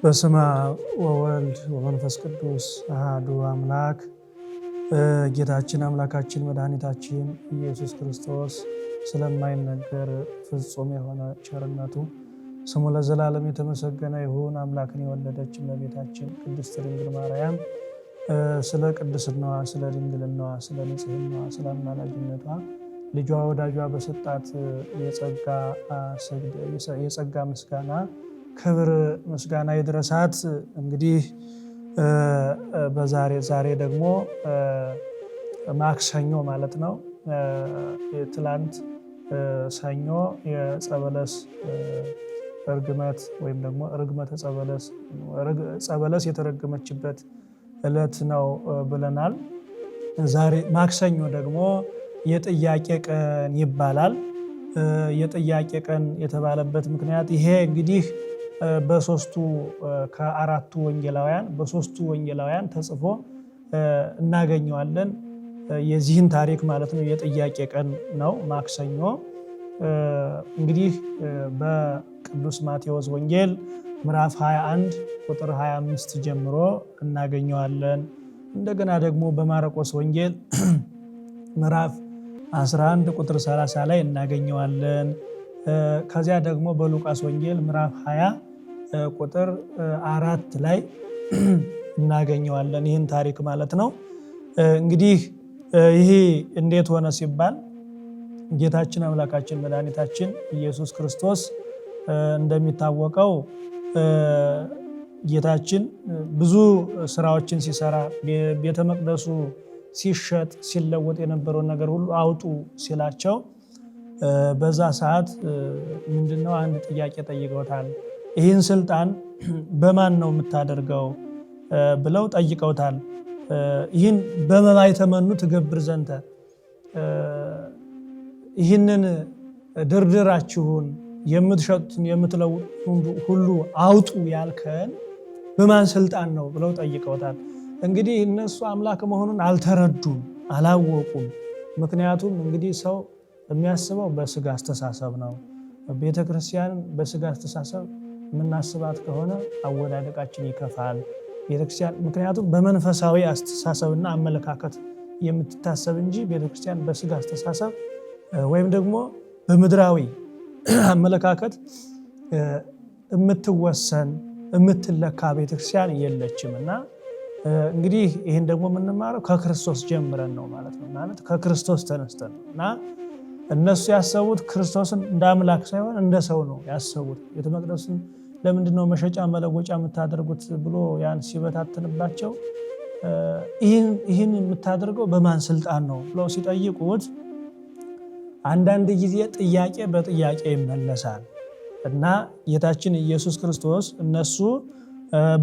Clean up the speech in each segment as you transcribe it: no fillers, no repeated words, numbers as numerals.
በስመ አብ ወወልድ ወመንፈስ ቅዱስ አሐዱ አምላክ። ጌታችን አምላካችን መድኃኒታችን ኢየሱስ ክርስቶስ ስለማይነገር ፍጹም የሆነ ቸርነቱ ስሙ ለዘላለም የተመሰገነ ይሁን። አምላክን የወለደች እመቤታችን ቅድስት ድንግል ማርያም ስለ ቅድስናዋ፣ ስለ ድንግልናዋ፣ ስለ ንጽሕናዋ፣ ስለ አማላጅነቷ ልጇ ወዳጇ በሰጣት የጸጋ ምስጋና ክብር ምስጋና ይድረሳት። እንግዲህ ዛሬ ደግሞ ማክሰኞ ማለት ነው። ትላንት ሰኞ የጸበለስ እርግመት ወይም ደግሞ ርግመተ ጸበለስ የተረገመችበት ዕለት ነው ብለናል። ዛሬ ማክሰኞ ደግሞ የጥያቄ ቀን ይባላል። የጥያቄ ቀን የተባለበት ምክንያት ይሄ እንግዲህ ከአራቱ ወንጌላውያን በሶስቱ ወንጌላውያን ተጽፎ እናገኘዋለን። የዚህን ታሪክ ማለት ነው። የጥያቄ ቀን ነው ማክሰኞ። እንግዲህ በቅዱስ ማቴዎስ ወንጌል ምዕራፍ 21 ቁጥር 25 ጀምሮ እናገኘዋለን። እንደገና ደግሞ በማርቆስ ወንጌል ምዕራፍ 11 ቁጥር 30 ላይ እናገኘዋለን። ከዚያ ደግሞ በሉቃስ ወንጌል ምዕራፍ 20 ቁጥር 4 ላይ እናገኘዋለን። ይህን ታሪክ ማለት ነው። እንግዲህ ይሄ እንዴት ሆነ ሲባል ጌታችን አምላካችን መድኃኒታችን ኢየሱስ ክርስቶስ እንደሚታወቀው ጌታችን ብዙ ስራዎችን ሲሰራ ቤተ መቅደሱ ሲሸጥ ሲለወጥ የነበረውን ነገር ሁሉ አውጡ ሲላቸው በዛ ሰዓት ምንድነው አንድ ጥያቄ ጠይቀውታል። ይህን ስልጣን በማን ነው የምታደርገው ብለው ጠይቀውታል። ይህን በመባ የተመኑ ትገብር ዘንተ፣ ይህንን ድርድራችሁን የምትሸጡትን የምትለውጡን ሁሉ አውጡ ያልከን በማን ስልጣን ነው ብለው ጠይቀውታል። እንግዲህ እነሱ አምላክ መሆኑን አልተረዱም፣ አላወቁም። ምክንያቱም እንግዲህ ሰው የሚያስበው በስጋ አስተሳሰብ ነው። ቤተክርስቲያንን በስጋ አስተሳሰብ የምናስባት ከሆነ አወዳደቃችን ይከፋል። ቤተክርስቲያን ምክንያቱም በመንፈሳዊ አስተሳሰብና አመለካከት የምትታሰብ እንጂ ቤተክርስቲያን በስጋ አስተሳሰብ ወይም ደግሞ በምድራዊ አመለካከት የምትወሰን የምትለካ ቤተክርስቲያን የለችም። እና እንግዲህ ይህን ደግሞ የምንማረው ከክርስቶስ ጀምረን ነው ማለት ነው። ማለት ከክርስቶስ ተነስተን ነው። እና እነሱ ያሰቡት ክርስቶስን እንደ አምላክ ሳይሆን እንደ ሰው ነው ያሰቡት። ቤተ መቅደስን ለምንድነው መሸጫ መለወጫ የምታደርጉት ብሎ ያን ሲበታትንባቸው ይህን የምታደርገው በማን ስልጣን ነው ብለው ሲጠይቁት አንዳንድ ጊዜ ጥያቄ በጥያቄ ይመለሳል። እና ጌታችን ኢየሱስ ክርስቶስ እነሱ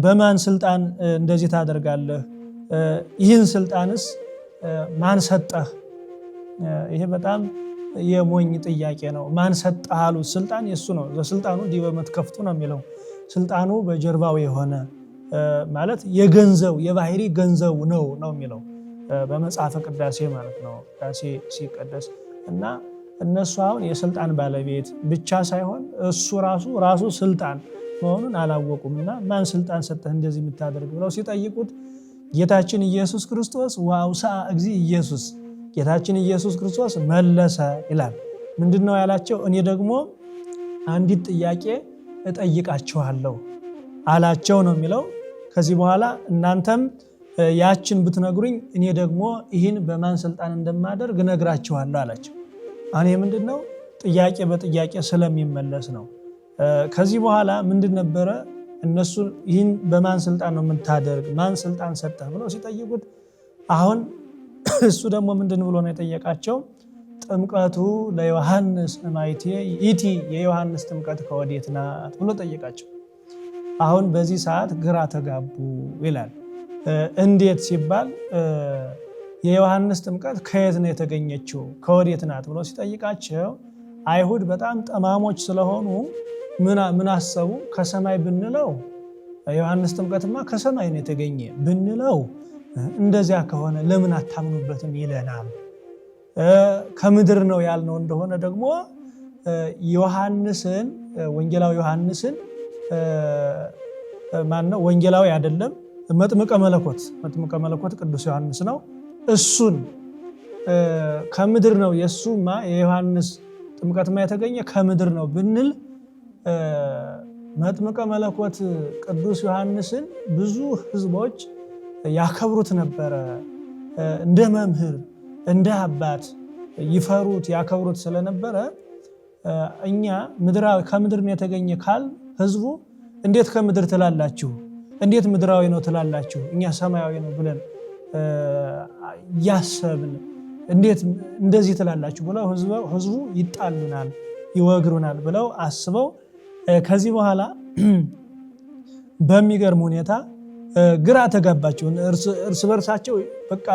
በማን ስልጣን እንደዚህ ታደርጋለህ? ይህን ስልጣንስ ማን ሰጠህ? ይሄ በጣም የሞኝ ጥያቄ ነው። ማን ሰጠህ አሉት። ስልጣን የሱ ነው። ዘስልጣኑ ዲበ መትከፍቱ ነው የሚለው። ስልጣኑ በጀርባው የሆነ ማለት የገንዘብ የባህሪ ገንዘቡ ነው የሚለው በመጽሐፈ ቅዳሴ ማለት ነው። ቅዳሴ ሲቀደስ እና እነሱ አሁን የስልጣን ባለቤት ብቻ ሳይሆን እሱ ራሱ ስልጣን መሆኑን አላወቁም። እና ማን ስልጣን ሰጠህ እንደዚህ የምታደርግ ብለው ሲጠይቁት ጌታችን ኢየሱስ ክርስቶስ ወአውሳ እግዚ ኢየሱስ ጌታችን ኢየሱስ ክርስቶስ መለሰ ይላል። ምንድነው ያላቸው? እኔ ደግሞ አንዲት ጥያቄ እጠይቃችኋለሁ አላቸው ነው የሚለው። ከዚህ በኋላ እናንተም ያችን ብትነግሩኝ እኔ ደግሞ ይህን በማን ስልጣን እንደማደርግ እነግራችኋለሁ አላቸው። እኔ ምንድነው ጥያቄ በጥያቄ ስለሚመለስ ነው። ከዚህ በኋላ ምንድን ነበረ እነሱ ይህን በማን ስልጣን ነው የምታደርግ ማን ስልጣን ሰጠህ ብለው ሲጠይቁት አሁን እሱ ደግሞ ምንድን ብሎ ነው የጠየቃቸው? ጥምቀቱ ለዮሐንስ ማይቴ ይእቲ የዮሐንስ ጥምቀት ከወዴት ናት ብሎ ጠየቃቸው። አሁን በዚህ ሰዓት ግራ ተጋቡ ይላል። እንዴት ሲባል የዮሐንስ ጥምቀት ከየት ነው የተገኘችው ከወዴት ናት ብሎ ሲጠይቃቸው አይሁድ በጣም ጠማሞች ስለሆኑ ምን አሰቡ? ከሰማይ ብንለው ዮሐንስ ጥምቀትማ ከሰማይ ነው የተገኘ ብንለው እንደዚያ ከሆነ ለምን አታምኑበትም ይለናል። ከምድር ነው ያልነው እንደሆነ ደግሞ ዮሐንስን ወንጌላዊ ዮሐንስን ማነው? ወንጌላዊ አይደለም፣ መጥምቀ መለኮት ቅዱስ ዮሐንስ ነው። እሱን ከምድር ነው የሱማ የዮሐንስ ጥምቀትማ የተገኘ ከምድር ነው ብንል መጥምቀ መለኮት ቅዱስ ዮሐንስን ብዙ ህዝቦች ያከብሩት ነበረ። እንደ መምህር እንደ አባት ይፈሩት ያከብሩት ስለነበረ እኛ ከምድር ነው የተገኘ ካል ህዝቡ እንዴት ከምድር ትላላችሁ? እንዴት ምድራዊ ነው ትላላችሁ? እኛ ሰማያዊ ነው ብለን ያሰብን እንዴት እንደዚህ ትላላችሁ ብለው ህዝቡ ይጣሉናል፣ ይወግሩናል ብለው አስበው ከዚህ በኋላ በሚገርም ሁኔታ ግራ ተጋባቸው። እርስ በርሳቸው በቃ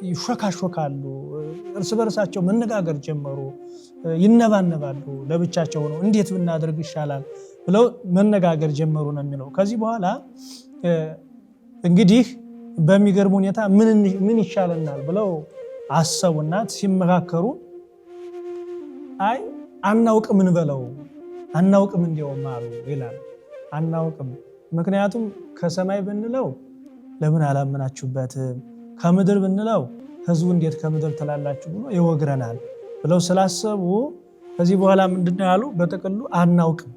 ይሾካሾካሉ። እርስ በርሳቸው መነጋገር ጀመሩ፣ ይነባነባሉ። ለብቻቸው ነው እንዴት ብናደርግ ይሻላል ብለው መነጋገር ጀመሩ ነው የሚለው። ከዚህ በኋላ እንግዲህ በሚገርም ሁኔታ ምን ይሻለናል ብለው አሰቡና ሲመካከሩ አይ አናውቅም እንበለው፣ አናውቅም እንዲያውም አሉ ይላል። አናውቅም ምክንያቱም ከሰማይ ብንለው ለምን አላመናችሁበትም? ከምድር ብንለው ህዝቡ እንዴት ከምድር ትላላችሁ ብሎ ይወግረናል ብለው ስላሰቡ ከዚህ በኋላ ምንድነው ያሉ? በጥቅሉ አናውቅም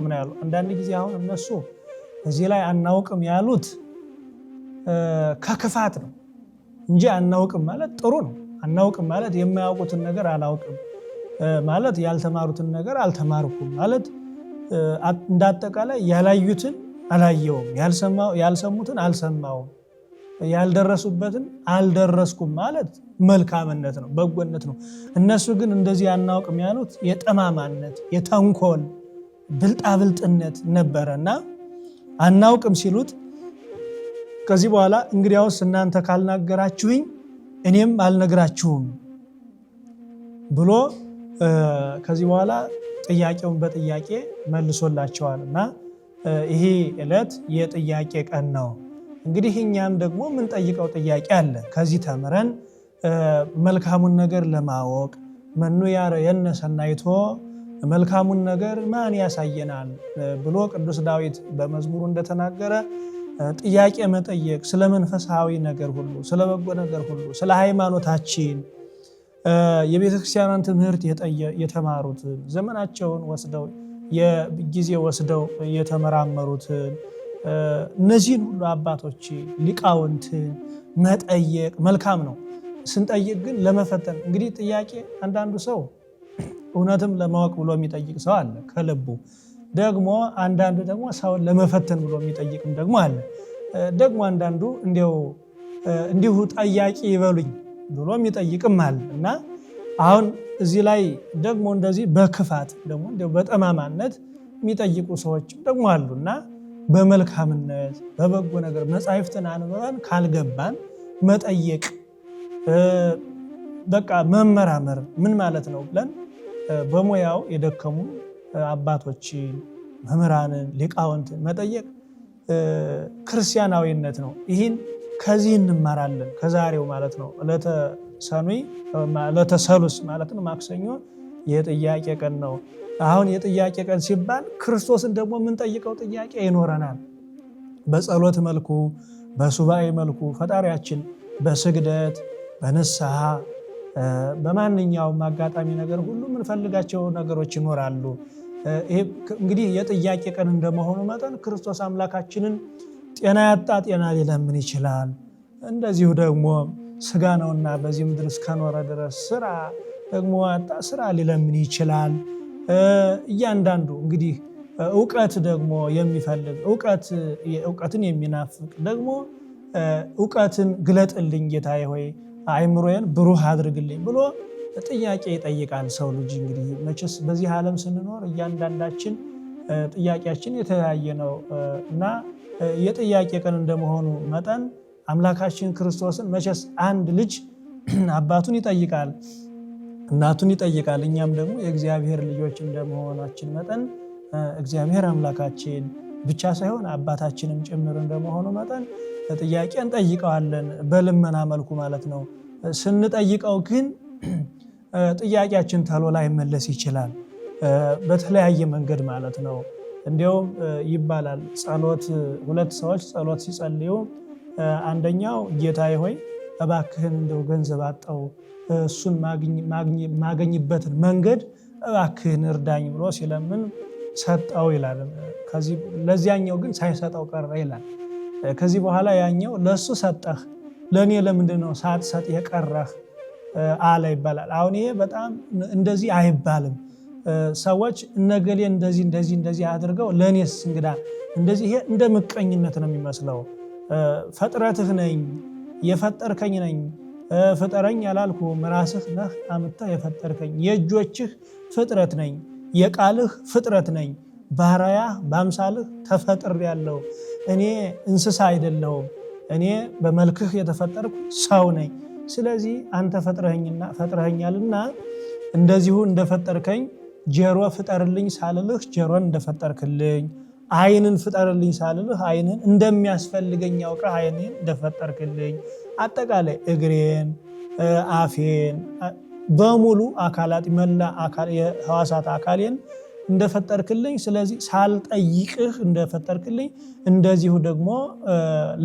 ነው ያሉ። አንዳንድ ጊዜ አሁን እነሱ እዚህ ላይ አናውቅም ያሉት ከክፋት ነው እንጂ አናውቅም ማለት ጥሩ ነው። አናውቅም ማለት የማያውቁትን ነገር አላውቅም ማለት፣ ያልተማሩትን ነገር አልተማርኩም ማለት፣ እንዳጠቃላይ ያላዩትን አላየውም፣ ያልሰሙትን አልሰማውም፣ ያልደረሱበትን አልደረስኩም ማለት መልካምነት ነው፣ በጎነት ነው። እነሱ ግን እንደዚህ አናውቅም ያሉት የጠማማነት የተንኮል ብልጣብልጥነት ነበረና አናውቅም ሲሉት ከዚህ በኋላ እንግዲያውስ እናንተ ካልናገራችሁኝ እኔም አልነግራችሁም ብሎ ከዚህ በኋላ ጥያቄውን በጥያቄ መልሶላቸዋል። እና ይሄ ዕለት የጥያቄ ቀን ነው። እንግዲህ እኛም ደግሞ የምንጠይቀው ጥያቄ አለ። ከዚህ ተምረን መልካሙን ነገር ለማወቅ መኑ ያረየነ ሰናይቶ መልካሙን ነገር ማን ያሳየናል ብሎ ቅዱስ ዳዊት በመዝሙሩ እንደተናገረ ጥያቄ መጠየቅ ስለ መንፈሳዊ ነገር ሁሉ፣ ስለ በጎ ነገር ሁሉ፣ ስለ ሃይማኖታችን የቤተክርስቲያንን ትምህርት የተማሩትን ዘመናቸውን ወስደው የጊዜ ወስደው የተመራመሩትን እነዚህን ሁሉ አባቶች ሊቃውንትን መጠየቅ መልካም ነው። ስንጠይቅ ግን ለመፈተን እንግዲህ ጥያቄ አንዳንዱ ሰው እውነትም ለማወቅ ብሎ የሚጠይቅ ሰው አለ ከልቡ። ደግሞ አንዳንዱ ደግሞ ሰውን ለመፈተን ብሎ የሚጠይቅም ደግሞ አለ። ደግሞ አንዳንዱ እንዲሁ ጠያቂ ይበሉኝ ብሎ የሚጠይቅም አለ እና አሁን እዚህ ላይ ደግሞ እንደዚህ በክፋት ደግሞ በጠማማነት የሚጠይቁ ሰዎችም ደግሞ አሉና በመልካምነት በበጎ ነገር መጻሕፍትን አንብበን ካልገባን መጠየቅ በቃ መመራመር ምን ማለት ነው ብለን በሙያው የደከሙ አባቶችን፣ መምህራንን፣ ሊቃውንትን መጠየቅ ክርስቲያናዊነት ነው። ይህን ከዚህ እንማራለን። ከዛሬው ማለት ነው ዕለተ ሰኑይ ዕለተ ሰሉስ ማለት ነው ማክሰኞ የጥያቄ ቀን ነው። አሁን የጥያቄ ቀን ሲባል ክርስቶስን ደግሞ የምንጠይቀው ጥያቄ ይኖረናል። በጸሎት መልኩ በሱባኤ መልኩ ፈጣሪያችን በስግደት በንስሐ በማንኛውም አጋጣሚ ነገር ሁሉ የምንፈልጋቸው ነገሮች ይኖራሉ። ይሄ እንግዲህ የጥያቄ ቀን እንደመሆኑ መጠን ክርስቶስ አምላካችንን ጤና ያጣ ጤና ሊለምን ይችላል። እንደዚሁ ደግሞ ስጋ ነውና በዚህ ምድር እስከኖረ ድረስ ስራ ደግሞ ያጣ ስራ ሊለምን ይችላል። እያንዳንዱ እንግዲህ እውቀት ደግሞ የሚፈልግ እውቀትን የሚናፍቅ ደግሞ እውቀትን ግለጥልኝ ጌታዬ ሆይ አእምሮዬን ብሩህ አድርግልኝ ብሎ ጥያቄ ይጠይቃል ሰው ልጅ። እንግዲህ መቼስ በዚህ ዓለም ስንኖር እያንዳንዳችን ጥያቄያችን የተለያየ ነው እና የጥያቄ ቀን እንደመሆኑ መጠን አምላካችን ክርስቶስን መቼስ አንድ ልጅ አባቱን ይጠይቃል፣ እናቱን ይጠይቃል። እኛም ደግሞ የእግዚአብሔር ልጆች እንደመሆናችን መጠን እግዚአብሔር አምላካችን ብቻ ሳይሆን አባታችንም ጭምር እንደመሆኑ መጠን ጥያቄ እንጠይቀዋለን፣ በልመና መልኩ ማለት ነው። ስንጠይቀው ግን ጥያቄያችን ቶሎ ላይመለስ ይችላል፣ በተለያየ መንገድ ማለት ነው። እንዲያውም ይባላል ጸሎት ሁለት ሰዎች ጸሎት ሲጸልዩ አንደኛው ጌታዬ ሆይ እባክህን እንደው ገንዘብ አጣው እሱን ማገኝበትን መንገድ እባክህን እርዳኝ ብሎ ሲለምን ሰጠው ይላል። ከዚህ ለዚያኛው ግን ሳይሰጠው ቀረ ይላል። ከዚህ በኋላ ያኛው ለሱ ሰጠህ ለኔ ለምንድነው ሳትሰጥ የቀረህ አለ ይባላል። አሁን ይሄ በጣም እንደዚህ አይባልም። ሰዎች እነገሌ እንደዚህ አድርገው ለኔስ እንግዳ እንደዚህ ይሄ እንደ ምቀኝነት ነው የሚመስለው። ፈጥረትህ ነኝ የፈጠርከኝ ነኝ ፍጠረኝ ያላልኩም ራስህ ነህ አምጥተህ የፈጠርከኝ የእጆችህ ፍጥረት ነኝ የቃልህ ፍጥረት ነኝ ባሪያህ በአምሳልህ ተፈጥሬያለሁ እኔ እንስሳ አይደለሁም እኔ በመልክህ የተፈጠርኩ ሰው ነኝ። ስለዚህ አንተ ፈጥረኸኛልና እንደዚሁ እንደፈጠርከኝ ጆሮ ፍጠርልኝ ሳልልህ ጆሮን እንደፈጠርክልኝ ዓይንን ፍጠርልኝ ሳልልህ ዓይንን እንደሚያስፈልገኝ ያውቀህ ዓይንን እንደፈጠርክልኝ አጠቃላይ እግሬን አፌን በሙሉ አካላት መላ የህዋሳት አካሌን እንደፈጠርክልኝ ስለዚህ ሳልጠይቅህ እንደፈጠርክልኝ እንደዚሁ ደግሞ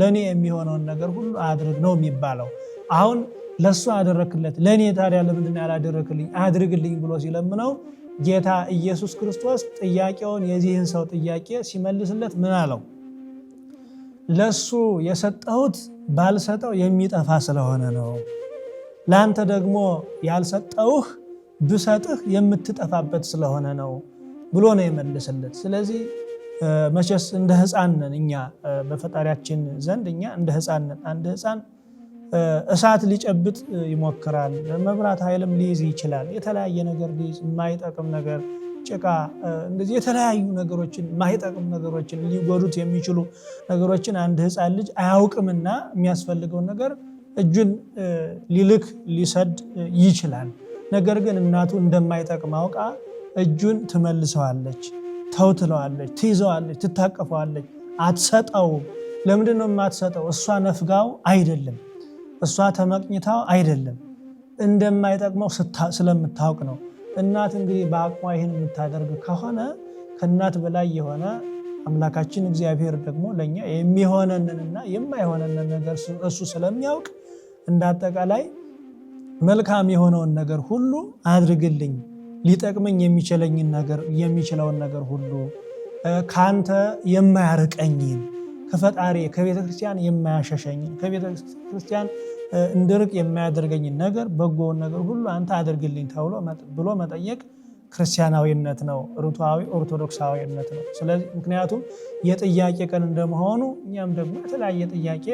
ለኔ የሚሆነውን ነገር ሁሉ አድርግ ነው የሚባለው። አሁን ለሱ አደረክለት ለኔ ታዲያ ለምንድን ያላደረክልኝ አድርግልኝ ብሎ ሲለምነው ጌታ ኢየሱስ ክርስቶስ ጥያቄውን የዚህን ሰው ጥያቄ ሲመልስለት ምን አለው? ለሱ የሰጠሁት ባልሰጠው የሚጠፋ ስለሆነ ነው፣ ላንተ ደግሞ ያልሰጠውህ ብሰጥህ የምትጠፋበት ስለሆነ ነው ብሎ ነው የመለሰለት። ስለዚህ መቼስ እንደ ሕፃን ነን እኛ በፈጣሪያችን ዘንድ እኛ እንደ ሕፃን ነን። አንድ ሕፃን እሳት ሊጨብጥ ይሞክራል፣ መብራት ኃይልም ሊይዝ ይችላል። የተለያየ ነገር ሊይዝ የማይጠቅም ነገር ጭቃ እንደዚህ የተለያዩ ነገሮችን የማይጠቅም ነገሮችን ሊጎዱት የሚችሉ ነገሮችን አንድ ሕፃን ልጅ አያውቅምና የሚያስፈልገውን ነገር እጁን ሊልክ ሊሰድ ይችላል። ነገር ግን እናቱ እንደማይጠቅም አውቃ እጁን ትመልሰዋለች፣ ተውትለዋለች፣ ትይዘዋለች፣ ትታቀፈዋለች፣ አትሰጠውም። ለምንድን ነው የማትሰጠው? እሷ ነፍጋው አይደለም፣ እሷ ተመቅኝታው አይደለም፣ እንደማይጠቅመው ስለምታውቅ ነው። እናት እንግዲህ በአቅሟ ይህን የምታደርግ ከሆነ ከእናት በላይ የሆነ አምላካችን እግዚአብሔር ደግሞ ለእኛ የሚሆነንንና የማይሆነንን ነገር እሱ ስለሚያውቅ እንዳጠቃላይ መልካም የሆነውን ነገር ሁሉ አድርግልኝ፣ ሊጠቅመኝ የሚችለውን ነገር ሁሉ ከአንተ የማያርቀኝን ከፈጣሪ ከቤተ ክርስቲያን የማያሸሸኝን ከቤተ ክርስቲያን እንድርቅ የማያደርገኝን ነገር በጎውን ነገር ሁሉ አንተ አድርግልኝ ብሎ መጠየቅ ክርስቲያናዊነት ነው፣ ርቱዓዊ ኦርቶዶክሳዊነት ነው። ስለዚህ ምክንያቱም የጥያቄ ቀን እንደመሆኑ እኛም ደግሞ የተለያየ ጥያቄ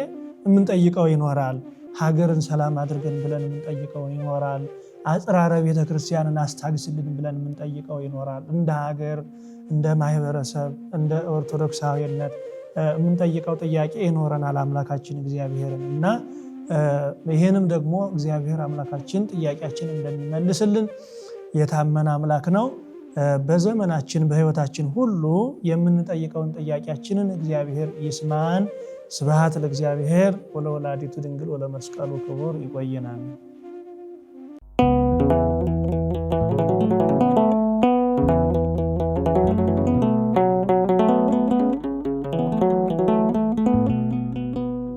የምንጠይቀው ይኖራል። ሀገርን ሰላም አድርገን ብለን የምንጠይቀው ይኖራል። አጽራረ ቤተ ክርስቲያንን አስታግስልን ብለን የምንጠይቀው ይኖራል። እንደ ሀገር፣ እንደ ማህበረሰብ፣ እንደ ኦርቶዶክሳዊነት የምንጠይቀው ጥያቄ ይኖረናል አምላካችን እግዚአብሔርን እና ይህንም ደግሞ እግዚአብሔር አምላካችን ጥያቄያችን እንደሚመልስልን የታመነ አምላክ ነው። በዘመናችን በህይወታችን ሁሉ የምንጠይቀውን ጥያቄያችንን እግዚአብሔር ይስማን። ስብሐት ለእግዚአብሔር ወለወላዲቱ ድንግል ወለመስቀሉ ክቡር። ይቆየናል።